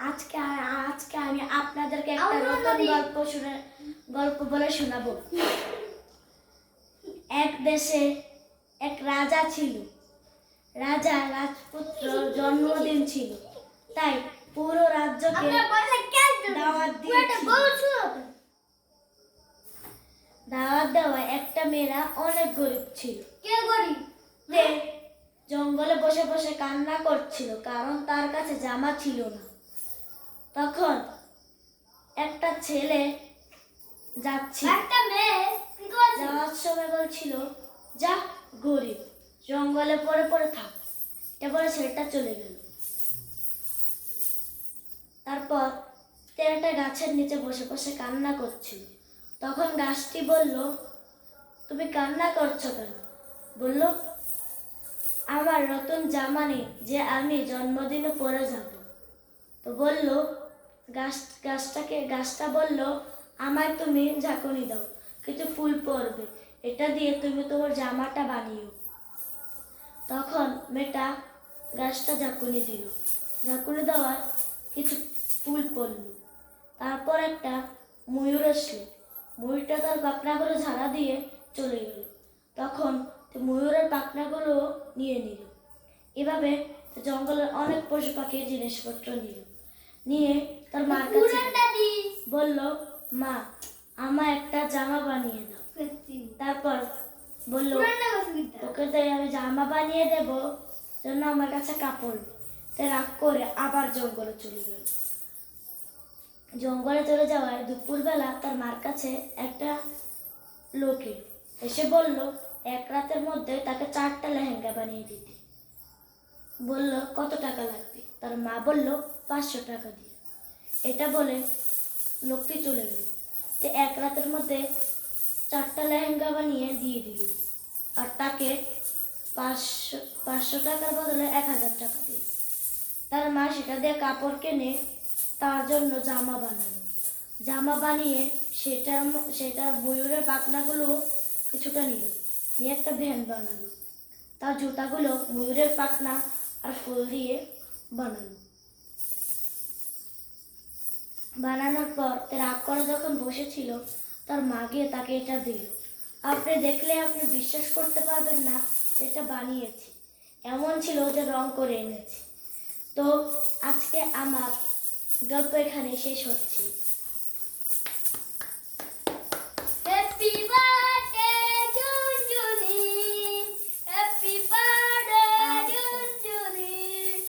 আজকে আজকে আমি আপনাদেরকে একটা নতুন গল্প বলে শোনাবো। এক দেশে এক রাজা ছিল। রাজা রাজপুত্র জন্মদিন ছিল, তাই পুরো রাজ্যকে দাওয়াত দিয়েছিল। দাওয়াত দেওয়ায় একটা মেয়েরা অনেক গরিব ছিল। সে জঙ্গলে বসে বসে কান্না করছিল, কারণ তার কাছে জামা ছিল না। তখন একটা ছেলে যাওয়ার সময় বলছিল, যা গরিব, জঙ্গলে পড়ে পড়ে থাক। এটা বলে ছেলেটা চলে গেল। তারপর একটা গাছের নিচে বসে বসে কান্না করছিল। তখন গাছটি বলল, তুমি কান্না করছো কেন? বলল, আমার নতুন জামা নেই যে আমি জন্মদিনে পরে যাব। তো বলল গাছটা বলল, আমায় তুমি ঝাঁকুনি দাও, কিছু ফুল পড়বে, এটা দিয়ে তুমি তোমার জামাটা বানিও। তখন মেয়েটা গাছটা ঝাঁকুনি দিল। ঝাঁকুনি দেওয়ার কিছু ফুল পড়ল। তারপর একটা ময়ূর আসলো। ময়ূরটা তার পাখনাগুলো ঝাড়া দিয়ে চলে গেল। তখন ময়ূরের পাখনাগুলো নিয়ে নিল। এভাবে জঙ্গলের অনেক পশু পাখি জিনিসপত্র নিয়ে তার মার কাছে বলল, মা, আমার একটা জামা বানিয়ে দাও। তারপর বলল, তোকে তাই আমি জামা বানিয়ে দেব, জন্য আমার কাছে কাপড়। তাই রাগ করে আবার জঙ্গলে চলে গেল। জঙ্গলে চলে যাওয়ায় দুপুরবেলা তার মার কাছে একটা লোক এসে বলল, এক রাতের মধ্যে তাকে 4টা লেহেঙ্গা বানিয়ে দিতে। বলল, কত টাকা লাগবে? তার মা বলল, 500 টাকা দিয়ে। এটা বলে লোকটি চলে গেল। তো এক রাতের মধ্যে 4টা লেহেঙ্গা বানিয়ে দিয়ে দিল, আর তাকে 500 টাকার বদলে 1000 টাকা দিল। তার মা সেটা দিয়ে কাপড় কিনে তার জন্য জামা বানালো। জামা বানিয়ে সেটা ময়ূরের পাখনাগুলো কিছুটা নিয়ে একটা ভ্যান বানালো। তার জুতাগুলো ময়ূরের পাখনা আর ফুল দিয়ে বানালো। বানানোর পর রাগ করে যখন বসেছিল, তার মা গিয়ে তাকে এটা দিল। আপনি দেখলে আপনি বিশ্বাস করতে পারবেন না, এটা বানিয়েছি। এমন ছিল যে রং করে এনেছি। তো আজকে আমার গল্প এখানে শেষ হচ্ছে।